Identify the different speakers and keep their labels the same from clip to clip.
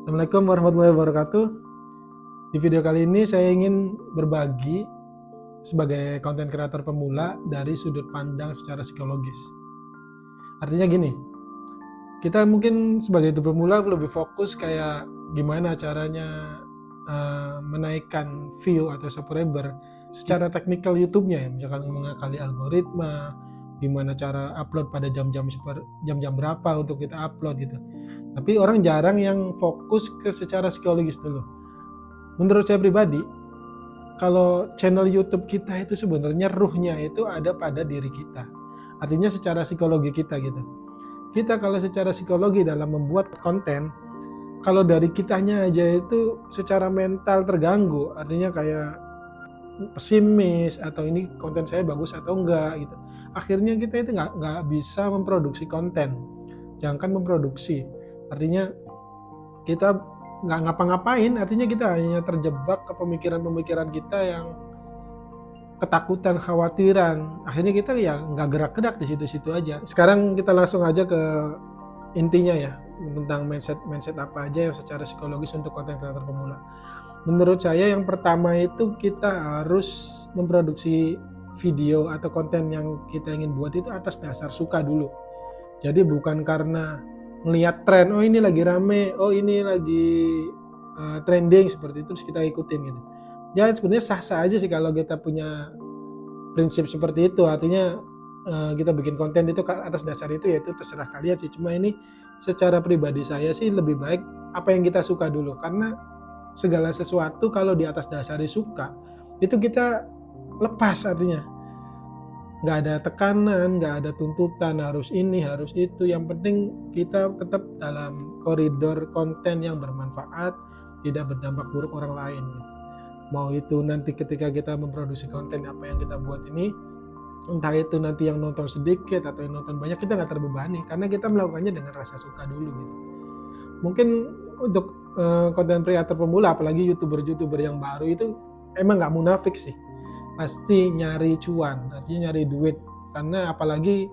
Speaker 1: Assalamualaikum warahmatullahi wabarakatuh. Di video kali ini saya ingin berbagi sebagai konten kreator pemula dari sudut pandang secara psikologis. Artinya gini, kita mungkin sebagai itu pemula lebih fokus kayak gimana caranya menaikkan view atau subscriber secara teknikal YouTube-nya ya, misalkan mengakali algoritma, gimana cara upload pada jam-jam berapa untuk kita upload gitu. Tapi orang jarang yang fokus ke secara psikologis dulu. Menurut saya pribadi, kalau channel YouTube kita itu sebenarnya ruhnya itu ada pada diri kita. Artinya secara psikologi kita gitu. Kita kalau secara psikologi dalam membuat konten, kalau dari kitanya aja itu secara mental terganggu, artinya kayak pesimis atau ini konten saya bagus atau enggak gitu. Akhirnya kita itu nggak bisa memproduksi konten. Jangankan memproduksi, artinya kita nggak ngapa-ngapain, artinya kita hanya terjebak ke pemikiran-pemikiran kita yang ketakutan, khawatiran. Akhirnya kita ya nggak gerak-gerak di situ-situ aja. Sekarang kita langsung aja ke intinya ya, tentang mindset apa aja yang secara psikologis untuk konten kreator pemula. Menurut saya yang pertama itu kita harus memproduksi video atau konten yang kita ingin buat itu atas dasar suka dulu. Jadi bukan karena melihat tren, oh ini lagi rame, oh ini lagi trending seperti itu terus kita ikutin gitu. Ya sebenarnya sah-sah aja sih kalau kita punya prinsip seperti itu, artinya kita bikin konten itu atas dasar itu, ya itu terserah kalian sih. Cuma ini secara pribadi saya sih lebih baik apa yang kita suka dulu, karena segala sesuatu kalau di atas dasar suka itu kita lepas, artinya nggak ada tekanan, nggak ada tuntutan harus ini harus itu. Yang penting kita tetap dalam koridor konten yang bermanfaat, tidak berdampak buruk orang lain. Mau itu nanti ketika kita memproduksi konten apa yang kita buat ini, entah itu nanti yang nonton sedikit atau yang nonton banyak, kita nggak terbebani karena kita melakukannya dengan rasa suka dulu gitu. Mungkin untuk konten kreator pemula, apalagi youtuber yang baru itu emang nggak munafik sih, pasti nyari cuan, artinya nyari duit. Karena apalagi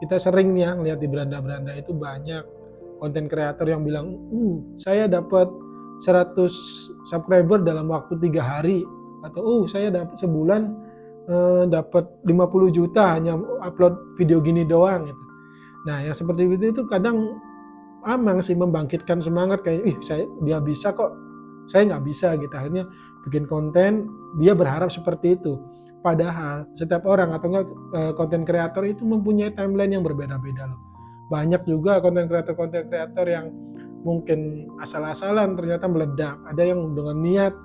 Speaker 1: kita sering ya ngeliat di beranda-beranda itu banyak konten kreator yang bilang, saya dapat 100 subscriber dalam waktu 3 hari, atau saya dapat sebulan dapat 50 juta hanya upload video gini doang gitu. Nah yang seperti itu kadang emang sih membangkitkan semangat, kayak dia bisa kok, saya nggak bisa gitu. Akhirnya bikin konten, dia berharap seperti itu. Padahal setiap orang atau enggak konten kreator itu mempunyai timeline yang berbeda-beda loh. Banyak juga konten kreator yang mungkin asal-asalan ternyata meledak. Ada yang dengan niat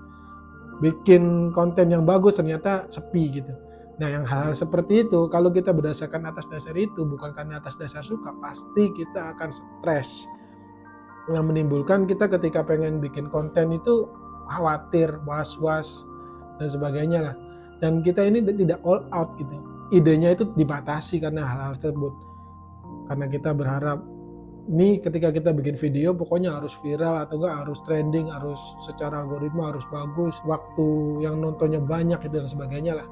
Speaker 1: bikin konten yang bagus ternyata sepi gitu. Nah yang hal-hal seperti itu kalau kita berdasarkan atas dasar itu, bukan karena atas dasar suka, pasti kita akan stres, yang menimbulkan kita ketika pengen bikin konten itu khawatir, was-was dan sebagainya lah. Dan kita ini tidak all out gitu, idenya itu dibatasi karena hal-hal tersebut. Karena kita berharap ini ketika kita bikin video pokoknya harus viral atau enggak harus trending, harus secara algoritma harus bagus, waktu yang nontonnya banyak itu dan sebagainya lah.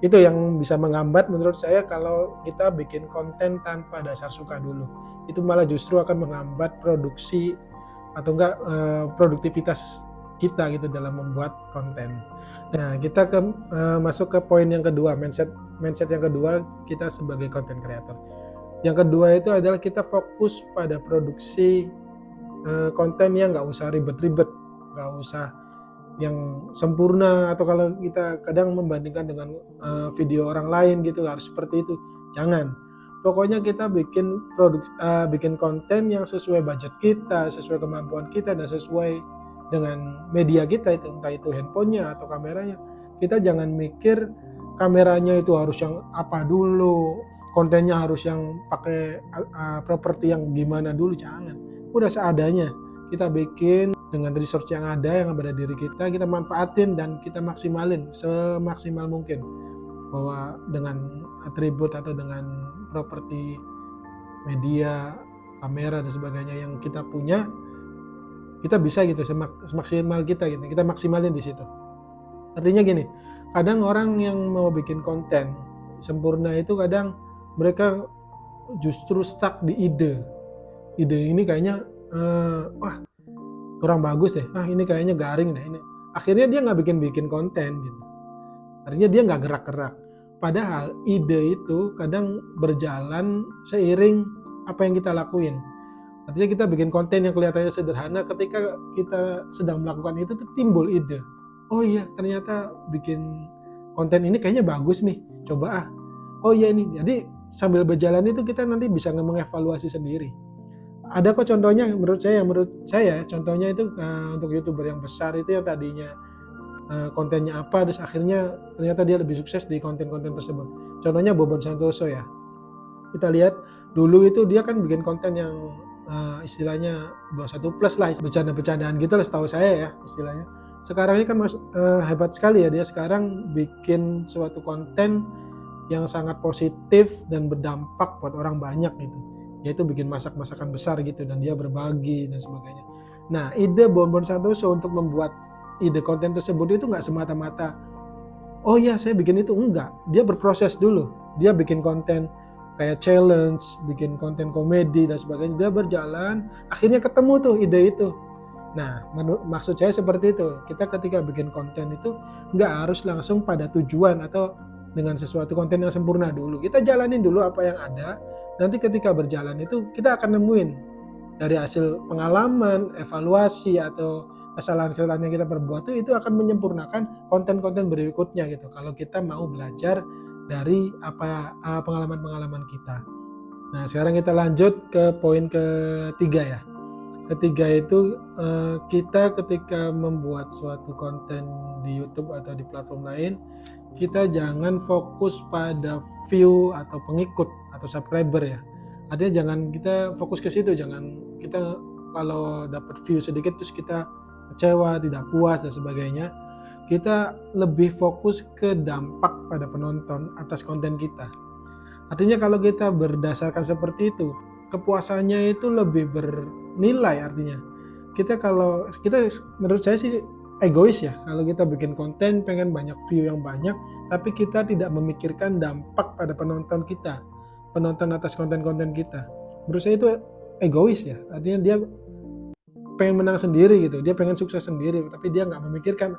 Speaker 1: Itu yang bisa menghambat menurut saya kalau kita bikin konten tanpa dasar suka dulu. Itu malah justru akan menghambat produksi atau enggak produktivitas kita gitu dalam membuat konten. Nah kita masuk ke poin yang kedua, mindset yang kedua kita sebagai content creator. Yang kedua itu adalah kita fokus pada produksi konten yang nggak usah ribet-ribet, nggak usah yang sempurna, atau kalau kita kadang membandingkan dengan video orang lain gitu harus seperti itu, jangan. Pokoknya kita bikin konten yang sesuai budget kita, sesuai kemampuan kita, dan sesuai dengan media kita itu, entah itu handphonenya atau kameranya. Kita jangan mikir kameranya itu harus yang apa dulu, kontennya harus yang pakai properti yang gimana dulu, jangan. Udah seadanya kita bikin dengan resource yang ada pada diri kita manfaatin dan kita maksimalin semaksimal mungkin. Bahwa dengan atribut atau dengan properti media, kamera dan sebagainya yang kita punya, kita bisa gitu semaksimal kita gitu, kita maksimalin di situ. Artinya gini, kadang orang yang mau bikin konten sempurna itu kadang mereka justru stuck di ide ini kayaknya kurang bagus deh, ini kayaknya garing deh ini. Akhirnya dia nggak bikin konten gitu. Artinya dia nggak gerak-gerak. Padahal ide itu kadang berjalan seiring apa yang kita lakuin. Artinya kita bikin konten yang kelihatannya sederhana, ketika kita sedang melakukan itu tuh timbul ide. Oh iya, ternyata bikin konten ini kayaknya bagus nih, coba ah. Oh iya ini, jadi sambil berjalan itu kita nanti bisa mengevaluasi sendiri. Ada kok contohnya menurut saya contohnya itu untuk YouTuber yang besar itu yang tadinya kontennya apa, terus akhirnya ternyata dia lebih sukses di konten-konten tersebut. Contohnya Bobon Santoso ya. Kita lihat dulu itu dia kan bikin konten yang istilahnya 21 plus lah, bercanda-bercandaan gitu lah setahu saya ya istilahnya. Sekarang ini kan hebat sekali ya, dia sekarang bikin suatu konten yang sangat positif dan berdampak buat orang banyak gitu, yaitu bikin masak-masakan besar gitu dan dia berbagi dan sebagainya. Nah, ide Bonbon Santoso untuk membuat ide konten tersebut itu nggak semata-mata oh ya saya bikin itu, enggak. Dia berproses dulu, dia bikin konten kayak challenge, bikin konten komedi dan sebagainya, dia berjalan, akhirnya ketemu tuh ide itu. Nah, maksud saya seperti itu, kita ketika bikin konten itu nggak harus langsung pada tujuan atau dengan sesuatu konten yang sempurna dulu. Kita jalanin dulu apa yang ada, nanti ketika berjalan itu kita akan nemuin dari hasil pengalaman, evaluasi atau kesalahan-kesalahan yang kita perbuat itu akan menyempurnakan konten-konten berikutnya gitu. Kalau kita mau belajar dari pengalaman-pengalaman kita. Nah, sekarang kita lanjut ke poin ketiga ya. Ketiga itu kita ketika membuat suatu konten di YouTube atau di platform lain, kita jangan fokus pada view atau pengikut atau subscriber ya. Artinya jangan kita fokus ke situ, jangan kita kalau dapat view sedikit terus kita kecewa, tidak puas dan sebagainya. Kita lebih fokus ke dampak pada penonton atas konten kita. Artinya kalau kita berdasarkan seperti itu, kepuasannya itu lebih bernilai. Artinya kita menurut saya sih egois ya, kalau kita bikin konten pengen banyak view yang banyak tapi kita tidak memikirkan dampak pada penonton kita, penonton atas konten-konten kita. Menurut saya itu egois ya, artinya dia pengen menang sendiri gitu, dia pengen sukses sendiri tapi dia nggak memikirkan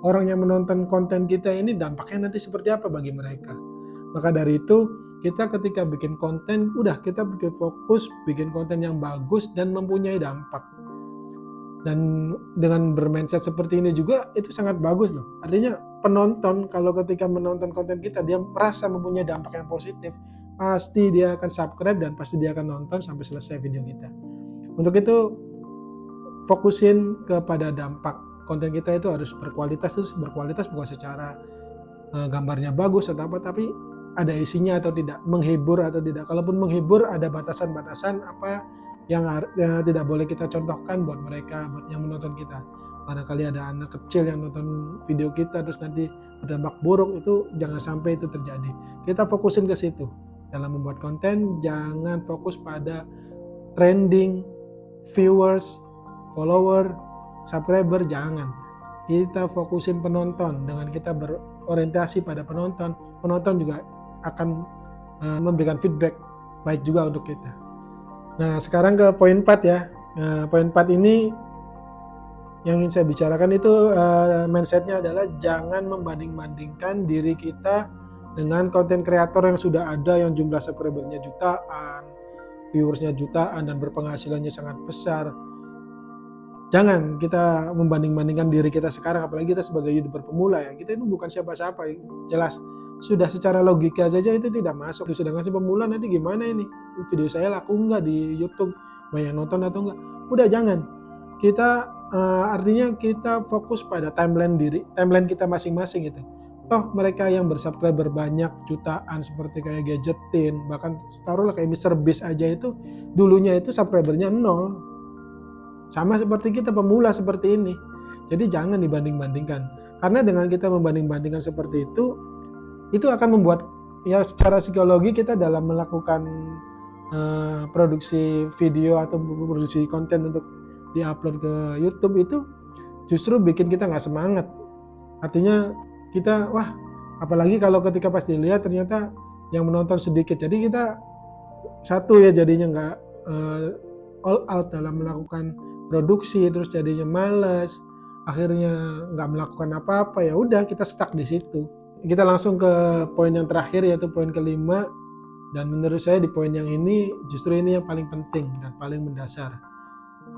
Speaker 1: orang yang menonton konten kita ini dampaknya nanti seperti apa bagi mereka. Maka dari itu kita ketika bikin konten, udah kita bikin fokus, bikin konten yang bagus dan mempunyai dampak. Dan dengan bermindset seperti ini juga itu sangat bagus loh. Artinya penonton kalau ketika menonton konten kita dia merasa mempunyai dampak yang positif, pasti dia akan subscribe dan pasti dia akan nonton sampai selesai video kita. Untuk itu fokusin kepada dampak. Konten kita itu harus berkualitas, bukan secara gambarnya bagus atau apa, tapi ada isinya atau tidak, menghibur atau tidak. Kalaupun menghibur ada batasan-batasan apa yang tidak boleh kita contohkan buat mereka, buat yang menonton kita. Barangkali ada anak kecil yang nonton video kita terus nanti berdampak buruk, itu jangan sampai itu terjadi. Kita fokusin ke situ. Dalam membuat konten jangan fokus pada trending, viewers, follower, subscriber, jangan. Kita fokusin penonton. Dengan kita berorientasi pada penonton, penonton juga akan memberikan feedback baik juga untuk kita. Nah, sekarang ke poin 4 ya. Poin 4 ini yang ingin saya bicarakan itu mindsetnya adalah jangan membanding-bandingkan diri kita dengan konten kreator yang sudah ada, yang jumlah subscribernya jutaan, viewersnya jutaan dan berpenghasilannya sangat besar. Jangan kita membanding-bandingkan diri kita sekarang, apalagi kita sebagai YouTuber pemula ya. Kita itu bukan siapa-siapa, jelas sudah secara logika saja itu tidak masuk. Sedangkan si pemula nanti gimana ini? Video saya laku nggak di YouTube? Banyak nonton atau enggak? Udah jangan. Kita artinya kita fokus pada timeline kita masing-masing gitu. Toh mereka yang bersubscriber banyak jutaan seperti kayak Gadgetin, bahkan taruhlah kayak MrBeast aja itu dulunya itu subscribernya 0. Sama seperti kita pemula seperti ini. Jadi jangan dibanding-bandingkan. Karena dengan kita membanding-bandingkan seperti itu akan membuat ya secara psikologi kita dalam melakukan produksi video atau produksi konten untuk diupload ke YouTube itu justru bikin kita nggak semangat. Artinya kita apalagi kalau ketika pas dilihat ternyata yang menonton sedikit. Jadi kita satu ya jadinya nggak all out dalam melakukan produksi, terus jadinya males, akhirnya nggak melakukan apa-apa, ya udah kita stuck di situ. Kita langsung ke poin yang terakhir, yaitu poin kelima, dan menurut saya di poin yang ini justru ini yang paling penting dan paling mendasar,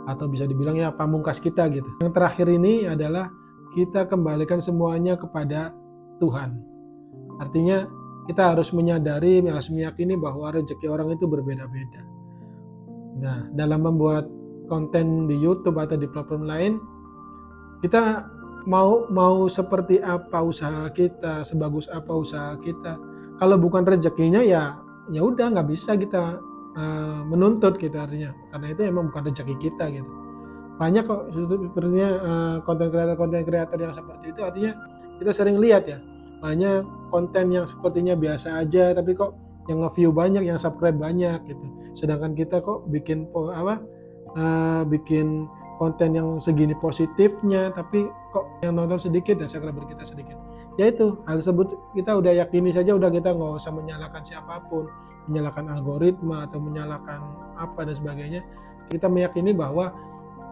Speaker 1: atau bisa dibilang ya pamungkas kita gitu. Yang terakhir ini adalah kita kembalikan semuanya kepada Tuhan. Artinya kita harus menyadari, harus meyakini bahwa rezeki orang itu berbeda-beda. Nah, dalam membuat konten di YouTube atau di platform lain, kita mau seperti apa usaha kita, sebagus apa usaha kita, kalau bukan rezekinya ya udah nggak bisa kita menuntut gitu, artinya karena itu emang bukan rezeki kita gitu. Banyak kok sepertinya konten kreator yang seperti itu, artinya kita sering lihat ya, banyak konten yang sepertinya biasa aja tapi kok yang nge-view banyak, yang subscribe banyak gitu, sedangkan kita kok bikin bikin konten yang segini positifnya tapi kok yang nonton sedikit dan subscriber kita sedikit. Ya itu hal tersebut kita udah yakini saja, udah kita nggak usah menyalahkan siapapun, menyalahkan algoritma atau menyalahkan apa dan sebagainya. Kita meyakini bahwa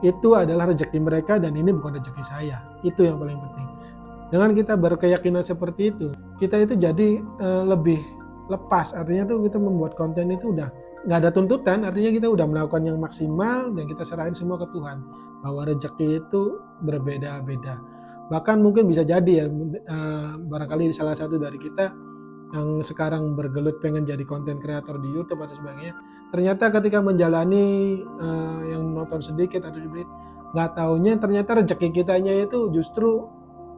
Speaker 1: itu adalah rezeki mereka dan ini bukan rezeki saya. Itu yang paling penting. Dengan kita berkeyakinan seperti itu, kita itu jadi lebih lepas. Artinya tuh kita membuat konten itu udah nggak ada tuntutan, artinya kita udah melakukan yang maksimal dan kita serahin semua ke Tuhan, bahwa rezeki itu berbeda-beda. Bahkan mungkin bisa jadi ya, barangkali salah satu dari kita yang sekarang bergelut pengen jadi konten kreator di YouTube atau sebagainya, ternyata ketika menjalani yang nonton sedikit atau sedikit, nggak taunya ternyata rezeki kitanya itu justru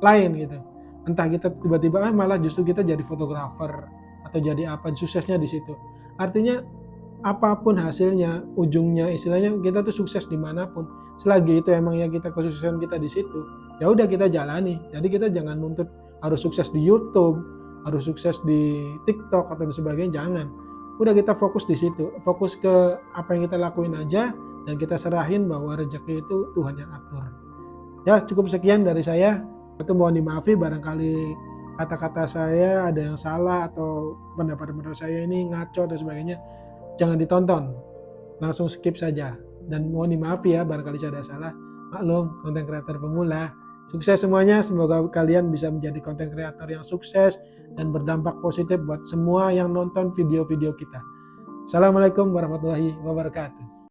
Speaker 1: lain gitu. Entah kita tiba-tiba malah justru kita jadi fotografer atau jadi apa, suksesnya di situ. Artinya apapun hasilnya, ujungnya istilahnya kita tuh sukses dimanapun, selagi itu emang yang kita kesuksesan kita di situ, ya udah kita jalani. Jadi kita jangan nuntut harus sukses di YouTube, harus sukses di TikTok atau sebagainya, jangan. Udah kita fokus di situ, fokus ke apa yang kita lakuin aja dan kita serahin bahwa rezeki itu Tuhan yang atur. Ya cukup sekian dari saya. Itu mohon dimaafi barangkali kata-kata saya ada yang salah atau pendapat-pendapat saya ini ngaco dan sebagainya. Jangan ditonton, langsung skip saja. Dan mohon dimaafi ya barangkali saya ada salah. Maklum, konten kreator pemula. Sukses semuanya, semoga kalian bisa menjadi konten kreator yang sukses dan berdampak positif buat semua yang nonton video-video kita. Assalamualaikum warahmatullahi wabarakatuh.